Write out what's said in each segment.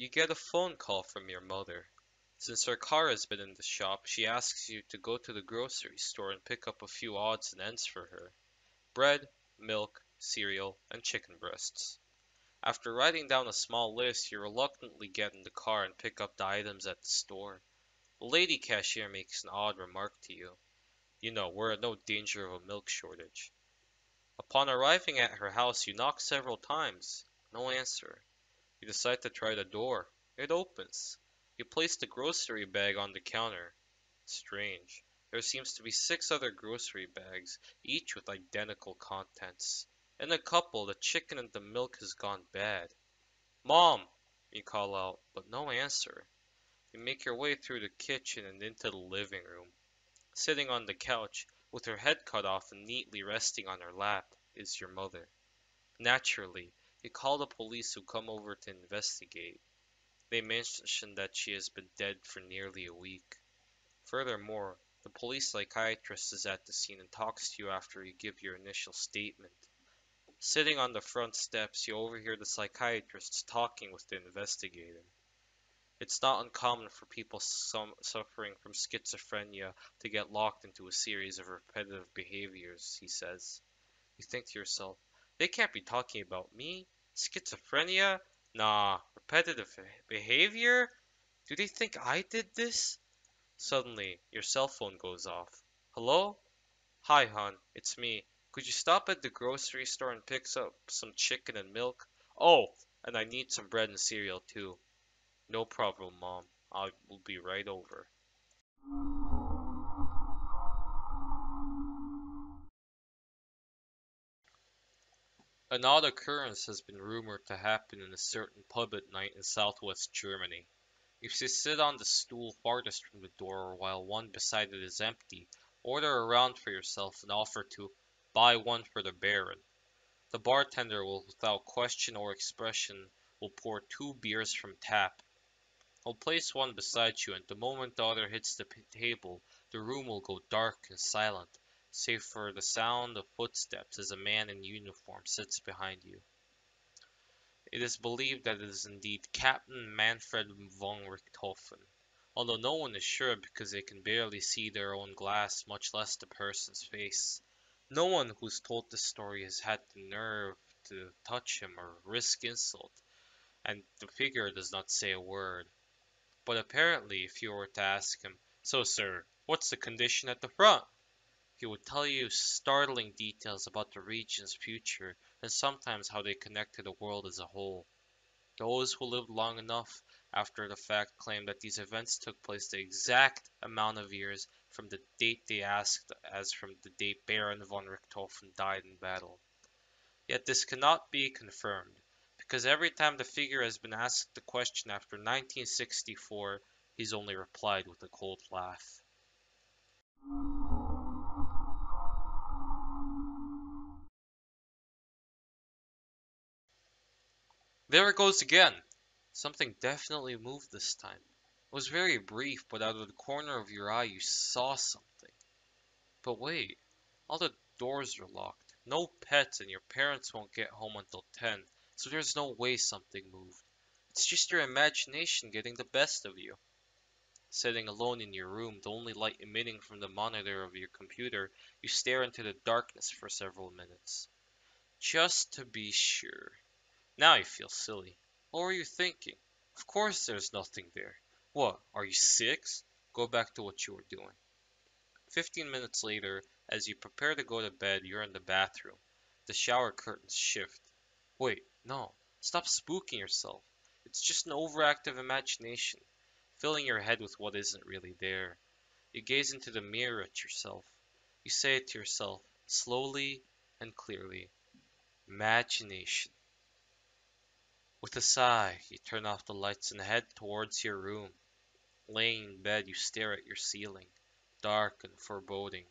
You get a phone call from your mother. Since her car has been in the shop, she asks you to go to the grocery store and pick up a few odds and ends for her. Bread, milk, cereal, and chicken breasts. After writing down a small list, you reluctantly get in the car and pick up the items at the store. The lady cashier makes an odd remark to you. You know, we're in no danger of a milk shortage. Upon arriving at her house, you knock several times. No answer. You decide to try the door. It opens. You place the grocery bag on the counter. Strange. There seems to be six other grocery bags, each with identical contents. In a couple, the chicken and the milk has gone bad. Mom! You call out, but no answer. You make your way through the kitchen and into the living room. Sitting on the couch, with her head cut off and neatly resting on her lap, is your mother. Naturally, you call the police who come over to investigate. They mention that she has been dead for nearly a week. Furthermore, the police psychiatrist is at the scene and talks to you after you give your initial statement. Sitting on the front steps, you overhear the psychiatrist talking with the investigator. It's not uncommon for people suffering from schizophrenia to get locked into a series of repetitive behaviors, he says. You think to yourself, they can't be talking about me? Schizophrenia? Nah, repetitive behavior? Do they think I did this? Suddenly, your cell phone goes off. Hello? Hi, hon, it's me. Could you stop at the grocery store and pick up some chicken and milk? Oh, and I need some bread and cereal too. No problem, Mom. I will be right over. An odd occurrence has been rumored to happen in a certain pub at night in southwest Germany. If you sit on the stool farthest from the door while one beside it is empty, order a round for yourself and offer to buy one for the Baron. The bartender will, without question or expression, will pour two beers from tap. He'll place one beside you, and the moment the other hits the table, the room will go dark and silent, save for the sound of footsteps as a man in uniform sits behind you. It is believed that it is indeed Captain Manfred von Richthofen, although no one is sure because they can barely see their own glass, much less the person's face. No one who's told this story has had the nerve to touch him or risk insult, and the figure does not say a word. But apparently, if you were to ask him, "So, sir, what's the condition at the front?" he would tell you startling details about the region's future and sometimes how they connect to the world as a whole. Those who lived long enough after the fact claim that these events took place the exact amount of years from the date they asked as from the date Baron von Richthofen died in battle. Yet this cannot be confirmed, because every time the figure has been asked the question after 1964, he's only replied with a cold laugh. There it goes again! Something definitely moved this time. It was very brief, but out of the corner of your eye you saw something. But wait, all the doors are locked. No pets and your parents won't get home until 10, so there's no way something moved. It's just your imagination getting the best of you. Sitting alone in your room, the only light emitting from the monitor of your computer, you stare into the darkness for several minutes. Just to be sure. Now you feel silly. What were you thinking? Of course there's nothing there. What, are you six? Go back to what you were doing. 15 minutes later, as you prepare to go to bed, you're in the bathroom. The shower curtains shift. Wait, no. Stop spooking yourself. It's just an overactive imagination, filling your head with what isn't really there. You gaze into the mirror at yourself. You say it to yourself, slowly and clearly. Imagination. With a sigh, you turn off the lights and head towards your room. Laying in bed, you stare at your ceiling, dark and foreboding.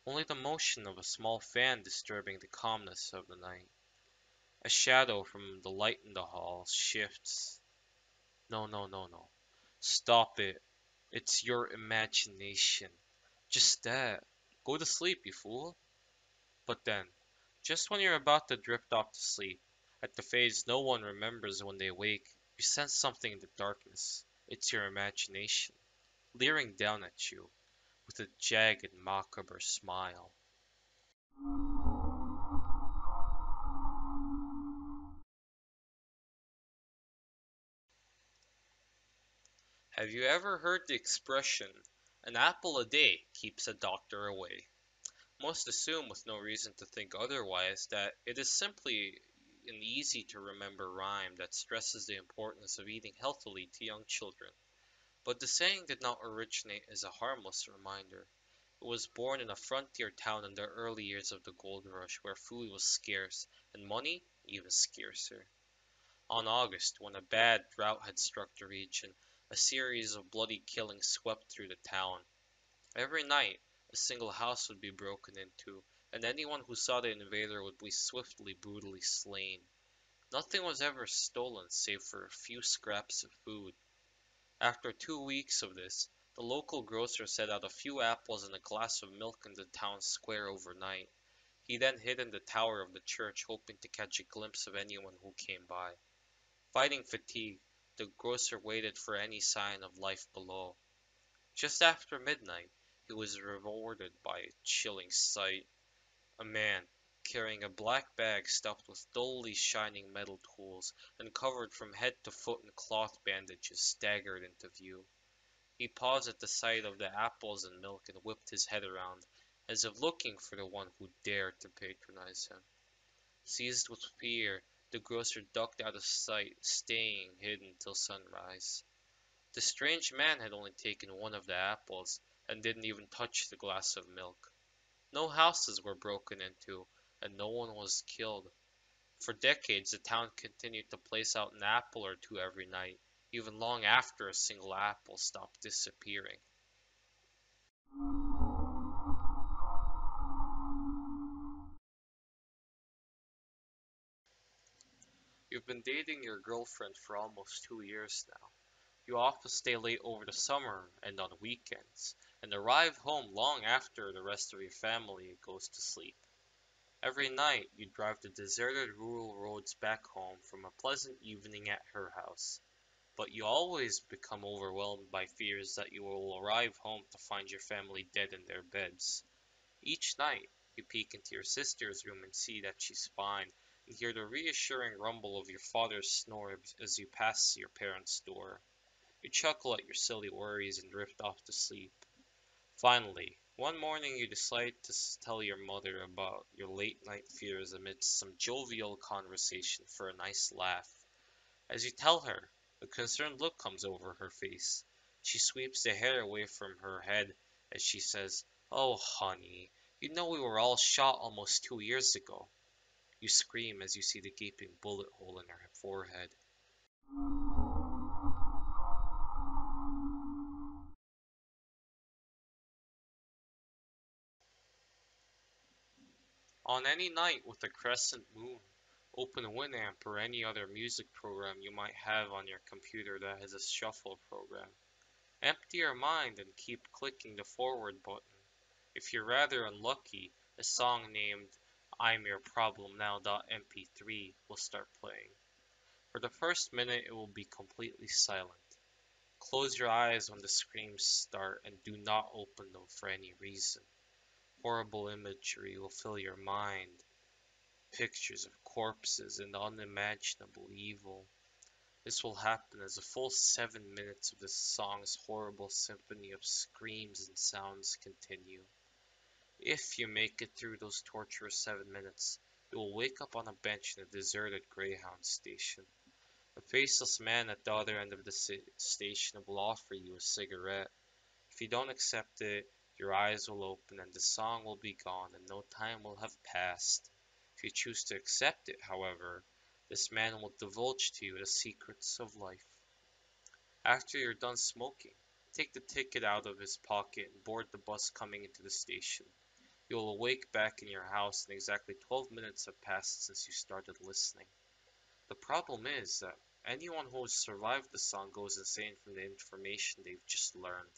Only the motion of a small fan disturbing the calmness of the night. A shadow from the light in the hall shifts. No, no, no, no. Stop it. It's your imagination. Just that. Go to sleep, you fool. But then, just when you're about to drift off to sleep, at the phase no one remembers when they wake, You sense something in the darkness. It's your imagination, leering down at you with a jagged, macabre smile. Have you ever heard the expression, an apple a day keeps a doctor away? Most assume, with no reason to think otherwise, that it is simply an easy to remember rhyme that stresses the importance of eating healthily to young children. But the saying did not originate as a harmless reminder. It was born in a frontier town in the early years of the gold rush where food was scarce and money even scarcer. On August, when a bad drought had struck the region, a series of bloody killings swept through the town. Every night, a single house would be broken into, and anyone who saw the invader would be swiftly, brutally slain. Nothing was ever stolen save for a few scraps of food. After 2 weeks of this, the local grocer set out a few apples and a glass of milk in the town square overnight. He then hid in the tower of the church, hoping to catch a glimpse of anyone who came by. Fighting fatigue, the grocer waited for any sign of life below. Just after midnight, he was rewarded by a chilling sight. A man, carrying a black bag stuffed with dully shining metal tools and covered from head to foot in cloth bandages, staggered into view. He paused at the sight of the apples and milk and whipped his head around, as if looking for the one who dared to patronize him. Seized with fear, the grocer ducked out of sight, staying hidden till sunrise. The strange man had only taken one of the apples, and didn't even touch the glass of milk. No houses were broken into, and no one was killed. For decades, the town continued to place out an apple or two every night, even long after a single apple stopped disappearing. You've been dating your girlfriend for almost 2 years now. You often stay late over the summer and on weekends, and arrive home long after the rest of your family goes to sleep. Every night you drive the deserted rural roads back home from a pleasant evening at her house, but you always become overwhelmed by fears that you will arrive home to find your family dead in their beds. Each night, you peek into your sister's room and see that she's fine, and hear the reassuring rumble of your father's snore as you pass your parents' door. You chuckle at your silly worries and drift off to sleep. Finally, one morning you decide to tell your mother about your late night fears amidst some jovial conversation for a nice laugh. As you tell her, a concerned look comes over her face. She sweeps the hair away from her head as she says, "Oh, honey, you know we were all shot almost 2 years ago." You scream as you see the gaping bullet hole in her forehead. On any night with a crescent moon, open Winamp or any other music program you might have on your computer that has a shuffle program. Empty your mind and keep clicking the forward button. If you're rather unlucky, a song named I'm Your Problem Now.mp3 will start playing. For the first minute it will be completely silent. Close your eyes when the screams start and do not open them for any reason. Horrible imagery will fill your mind. Pictures of corpses and unimaginable evil. This will happen as a full 7 minutes of the song's horrible symphony of screams and sounds continue. If you make it through those torturous 7 minutes, you will wake up on a bench in a deserted Greyhound station. A faceless man at the other end of the station will offer you a cigarette. If you don't accept it, your eyes will open and the song will be gone and no time will have passed. If you choose to accept it, however, this man will divulge to you the secrets of life. After you're done smoking, take the ticket out of his pocket and board the bus coming into the station. You will awake back in your house and exactly 12 minutes have passed since you started listening. The problem is that anyone who has survived the song goes insane from the information they've just learned.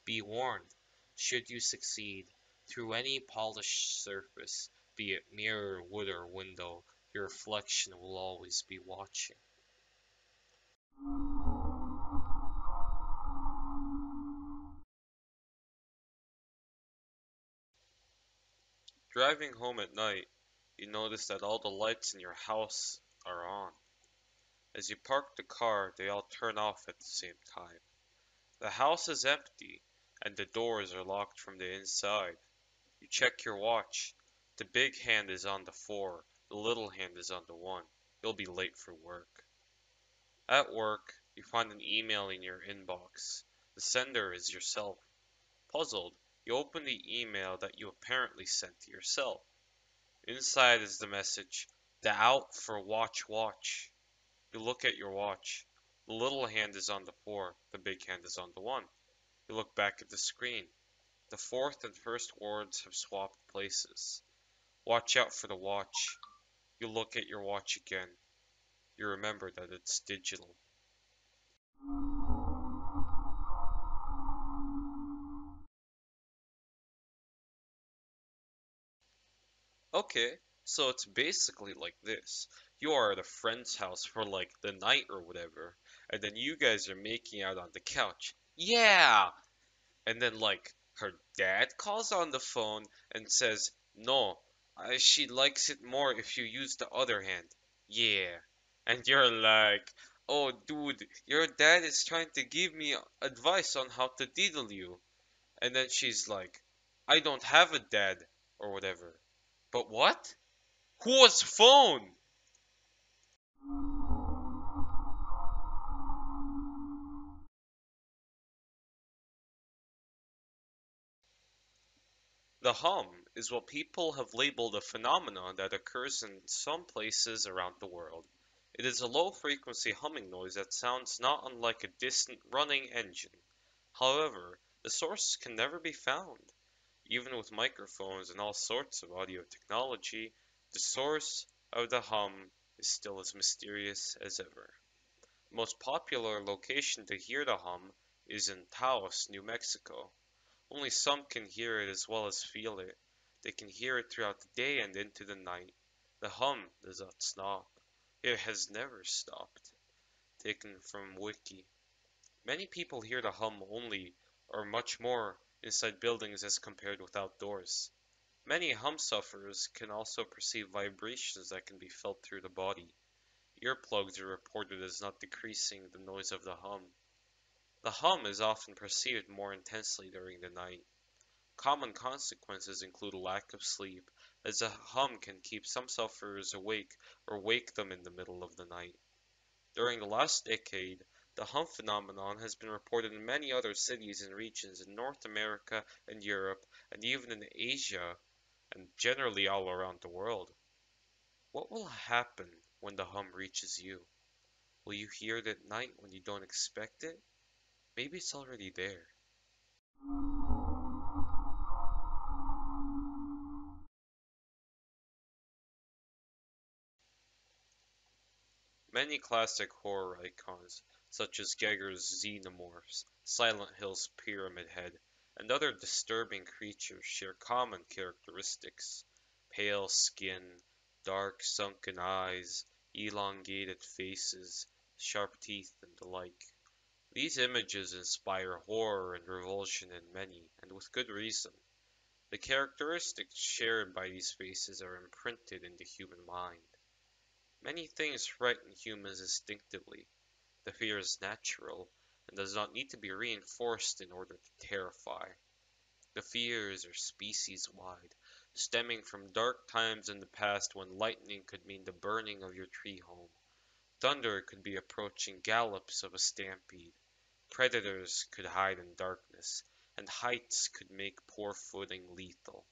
Be warned, should you succeed, through any polished surface, be it mirror, wood, or window, your reflection will always be watching. Driving home at night, you notice that all the lights in your house are on. As you park the car, they all turn off at the same time. The house is empty, and the doors are locked from the inside. You check your watch. The big hand is on the 4, the little hand is on the 1. You'll be late for work. At work, you find an email in your inbox. The sender is yourself. Puzzled, you open the email that you apparently sent to yourself. Inside is the message, the out for watch watch. You look at your watch. The little hand is on the 4, the big hand is on the 1. You look back at the screen. The fourth and first words have swapped places. Watch out for the watch. You look at your watch again. You remember that it's digital. Okay, so it's basically like this. You are at a friend's house for like the night or whatever, and then you guys are making out on the couch. Yeah! And then like her dad calls on the phone and says, "No, she likes it more if you use the other hand." Yeah. And you're like, "Oh, dude, your dad is trying to give me advice on how to diddle you." And then she's like, "I don't have a dad," or whatever. But what? Whose phone? The hum is what people have labeled a phenomenon that occurs in some places around the world. It is a low-frequency humming noise that sounds not unlike a distant running engine. However, the source can never be found. Even with microphones and all sorts of audio technology, the source of the hum is still as mysterious as ever. The most popular location to hear the hum is in Taos, New Mexico. Only some can hear it as well as feel it. They can hear it throughout the day and into the night. The hum does not stop. It has never stopped. Taken from Wiki. Many people hear the hum only, or much more, inside buildings as compared with outdoors. Many hum sufferers can also perceive vibrations that can be felt through the body. Earplugs are reported as not decreasing the noise of the hum. The hum is often perceived more intensely during the night. Common consequences include lack of sleep, as a hum can keep some sufferers awake or wake them in the middle of the night. During the last decade, the hum phenomenon has been reported in many other cities and regions in North America and Europe, and even in Asia, and generally all around the world. What will happen when the hum reaches you? Will you hear it at night when you don't expect it? Maybe it's already there. Many classic horror icons, such as Giger's xenomorphs, Silent Hill's Pyramid Head, and other disturbing creatures share common characteristics: pale skin, dark sunken eyes, elongated faces, sharp teeth, and the like. These images inspire horror and revulsion in many, and with good reason. The characteristics shared by these faces are imprinted in the human mind. Many things frighten humans instinctively. The fear is natural and does not need to be reinforced in order to terrify. The fears are species-wide, stemming from dark times in the past when lightning could mean the burning of your tree home. Thunder could be approaching gallops of a stampede. Predators could hide in darkness, and heights could make poor footing lethal.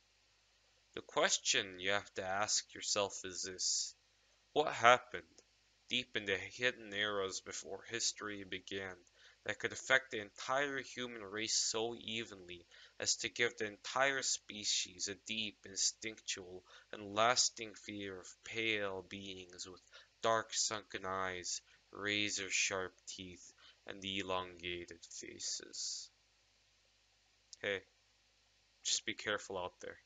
The question you have to ask yourself is this: what happened, deep in the hidden eras before history began, that could affect the entire human race so evenly as to give the entire species a deep, instinctual, and lasting fear of pale beings with dark sunken eyes, razor-sharp teeth, and elongated faces? Hey, just be careful out there.